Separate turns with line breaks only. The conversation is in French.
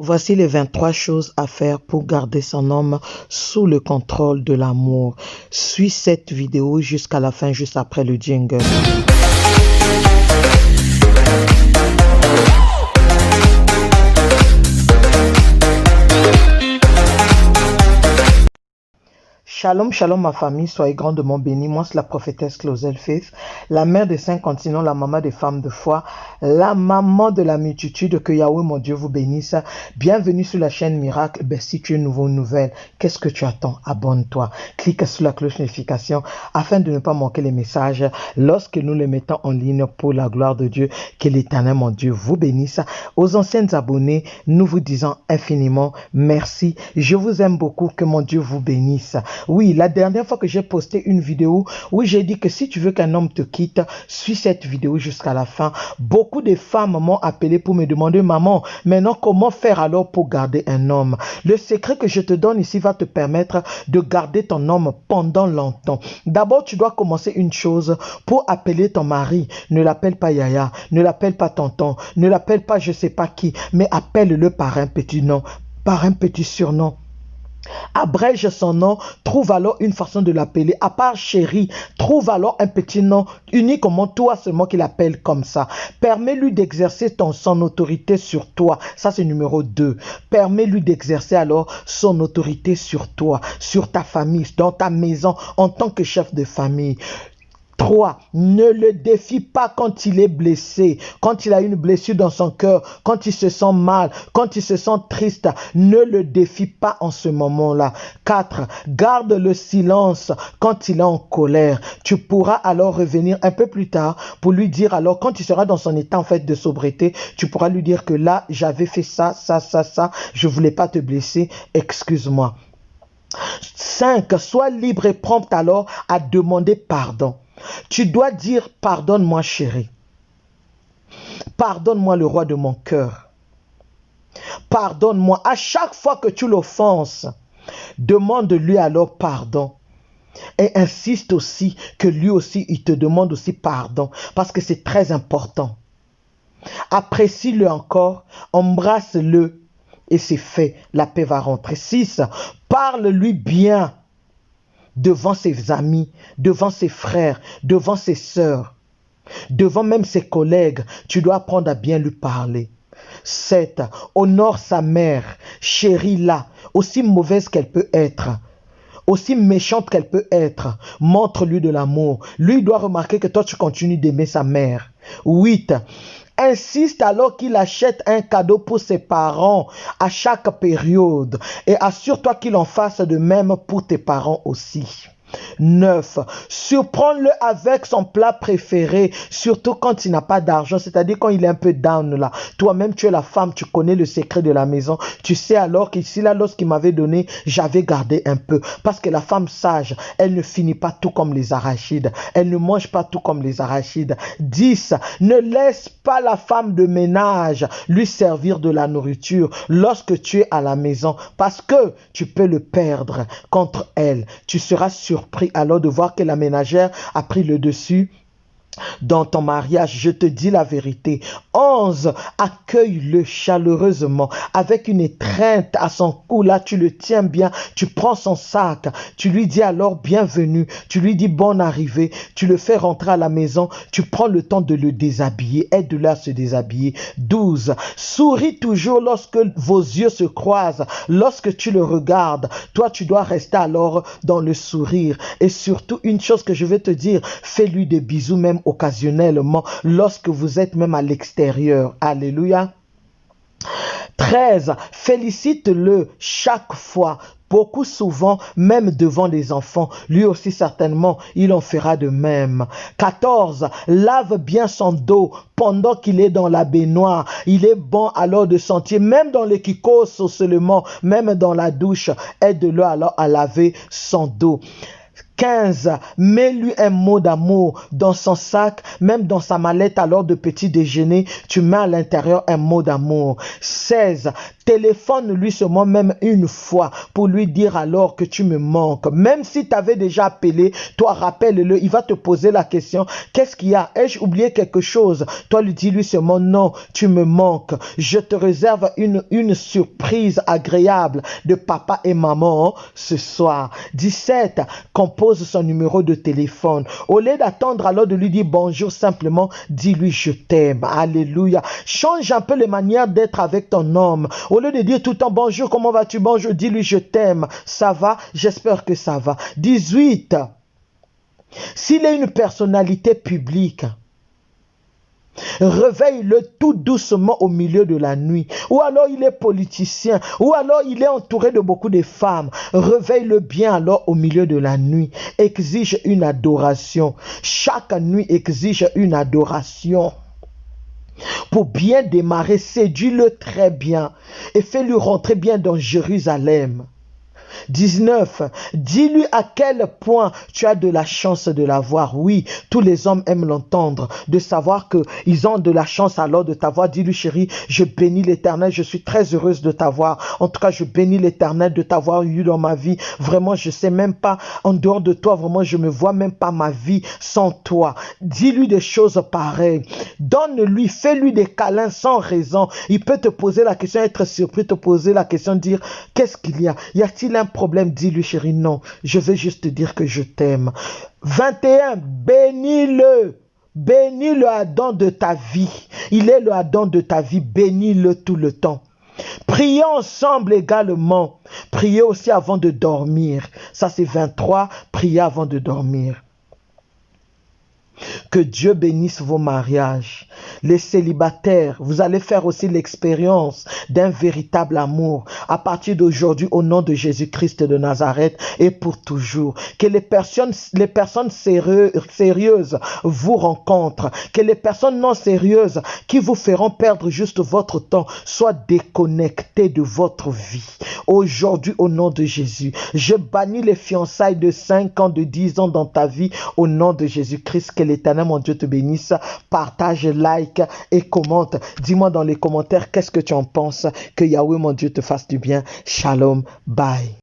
Voici les 23 choses à faire pour garder son homme sous le contrôle de l'amour. Suis cette vidéo jusqu'à la fin, juste après le jingle. Shalom, shalom ma famille, soyez grandement bénis. Moi, c'est la prophétesse Claudel Faith, la mère des 5 continents, la maman des femmes de foi, la maman de la multitude. Que Yahweh, mon Dieu, vous bénisse. Bienvenue sur la chaîne Miracle. Si tu es nouveau, nouvelle, qu'est-ce que tu attends? Abonne-toi. Clique sur la cloche notification afin de ne pas manquer les messages lorsque nous les mettons en ligne pour la gloire de Dieu. Que l'Éternel, mon Dieu, vous bénisse. Aux anciennes abonnés, nous vous disons infiniment merci. Je vous aime beaucoup. Que mon Dieu vous bénisse. Oui, la dernière fois que j'ai posté une vidéo où j'ai dit que si tu veux qu'un homme te quitte, suis cette vidéo jusqu'à la fin. Beaucoup de femmes m'ont appelé pour me demander, maman, maintenant comment faire alors pour garder un homme? Le secret que je te donne ici va te permettre de garder ton homme pendant longtemps. D'abord, tu dois commencer une chose pour appeler ton mari. Ne l'appelle pas Yaya, ne l'appelle pas tonton, ne l'appelle pas je sais pas qui, mais appelle-le par un petit nom, par un petit surnom. Abrège son nom, trouve alors une façon de l'appeler. À part chérie, trouve alors un petit nom uniquement toi seulement qu'il appelle comme ça. Permets-lui d'exercer son autorité sur toi. Ça c'est numéro 2. Permets-lui d'exercer alors son autorité sur toi, sur ta famille, dans ta maison, en tant que chef de famille. 3. Ne le défie pas quand il est blessé, quand il a une blessure dans son cœur, quand il se sent mal, quand il se sent triste. Ne le défie pas en ce moment-là. 4. Garde le silence quand il est en colère. Tu pourras alors revenir un peu plus tard pour lui dire alors, quand il sera dans son état en fait de sobriété, tu pourras lui dire que là, j'avais fait ça, je voulais pas te blesser, excuse-moi. 5. Sois libre et prompt alors à demander pardon. Tu dois dire pardonne-moi chérie. Pardonne-moi le roi de mon cœur. Pardonne-moi. À chaque fois que tu l'offenses, demande-lui alors pardon. Et insiste aussi que lui aussi, il te demande aussi pardon. Parce que c'est très important. Apprécie-le encore. Embrasse-le. Et c'est fait. La paix va rentrer. 6. Parle-lui bien. Devant ses amis, devant ses frères, devant ses sœurs, devant même ses collègues, tu dois apprendre à bien lui parler. 7. Honore sa mère, chéris-la, aussi mauvaise qu'elle peut être, aussi méchante qu'elle peut être. Montre-lui de l'amour. Lui doit remarquer que toi tu continues d'aimer sa mère. 8. Insiste alors qu'il achète un cadeau pour ses parents à chaque période. Et assure-toi qu'il en fasse de même pour tes parents aussi. 9. Surprends-le avec son plat préféré, surtout quand il n'a pas d'argent, c'est-à-dire quand il est un peu down là. Toi-même, tu es la femme, tu connais le secret de la maison. Tu sais alors qu'ici, là, lorsqu'il m'avait donné, j'avais gardé un peu. Parce que la femme sage, elle ne finit pas tout comme les arachides. Elle ne mange pas tout comme les arachides. 10. Ne laisse pas la femme de ménage lui servir de la nourriture lorsque tu es à la maison, parce que tu peux le perdre contre elle. Tu seras surpris alors de voir que la ménagère a pris le dessus dans ton mariage. Je te dis la vérité. 11. Accueille-le chaleureusement avec une étreinte à son cou. Là, tu le tiens bien. Tu prends son sac. Tu lui dis alors bienvenue. Tu lui dis bonne arrivée. Tu le fais rentrer à la maison. Tu prends le temps de le déshabiller. Aide-le à se déshabiller. 12. Souris toujours lorsque vos yeux se croisent. Lorsque tu le regardes, toi, tu dois rester alors dans le sourire. Et surtout, une chose que je vais te dire, fais-lui des bisous même occasionnellement lorsque vous êtes même à l'extérieur. Alléluia. 13. Félicite-le chaque fois. Beaucoup souvent, même devant les enfants. Lui aussi certainement, il en fera de même. 14. Lave bien son dos pendant qu'il est dans la baignoire. Il est bon alors de sentir, même dans les kikos seulement, même dans la douche, aide-le alors à laver son dos. 15. Mets-lui un mot d'amour dans son sac, même dans sa mallette à l'heure de petit déjeuner, tu mets à l'intérieur un mot d'amour. 16. Téléphone-lui seulement même une fois pour lui dire alors que tu me manques. Même si tu avais déjà appelé, toi rappelle-le, il va te poser la question, qu'est-ce qu'il y a? Ai-je oublié quelque chose? Toi lui dis-lui seulement non, tu me manques. Je te réserve une surprise agréable de papa et maman ce soir. 17. Compose son numéro de téléphone. Au lieu d'attendre alors de lui dire bonjour, simplement dis-lui je t'aime. Alléluia. Change un peu les manières d'être avec ton homme. Au lieu de dire tout le temps bonjour, comment vas-tu? Bonjour, dis-lui je t'aime. Ça va? J'espère que ça va. 18. S'il est une personnalité publique, réveille-le tout doucement au milieu de la nuit. Ou alors il est politicien. Ou alors il est entouré de beaucoup de femmes. Réveille-le bien alors au milieu de la nuit. Exige une adoration. Chaque nuit exige une adoration. Pour bien démarrer, séduis-le très bien et fais-lui rentrer bien dans Jérusalem. 19. Dis-lui à quel point tu as de la chance de l'avoir. Oui, tous les hommes aiment l'entendre, de savoir qu'ils ont de la chance alors de t'avoir. Dis-lui, chérie, je bénis l'Éternel, je suis très heureuse de t'avoir. En tout cas, je bénis l'Éternel de t'avoir eu dans ma vie. Vraiment, je sais même pas, en dehors de toi, vraiment, je me vois même pas ma vie sans toi. Dis-lui des choses pareilles. Donne-lui, fais-lui des câlins sans raison. Il peut te poser la question, être surpris, te poser la question, dire, qu'est-ce qu'il y a? Y a-t-il un problème? Dis-lui, chérie, non, je veux juste te dire que je t'aime. 21. Bénis-le. Bénis le Adam de ta vie. Il est le Adam de ta vie. Bénis-le tout le temps. Priez ensemble également. Priez aussi avant de dormir. Ça, c'est 23. Priez avant de dormir. Que Dieu bénisse vos mariages. Les célibataires, vous allez faire aussi l'expérience d'un véritable amour à partir d'aujourd'hui au nom de Jésus-Christ de Nazareth et pour toujours. Que les personnes sérieuses vous rencontrent. Que les personnes non sérieuses qui vous feront perdre juste votre temps soient déconnectées de votre vie. Aujourd'hui au nom de Jésus, je bannis les fiançailles de 5 ans, de 10 ans dans ta vie au nom de Jésus-Christ. Que l'Éternel, mon Dieu, te bénisse. Partage, like et commente. Dis-moi dans les commentaires qu'est-ce que tu en penses. Que Yahweh, mon Dieu, te fasse du bien. Shalom. Bye.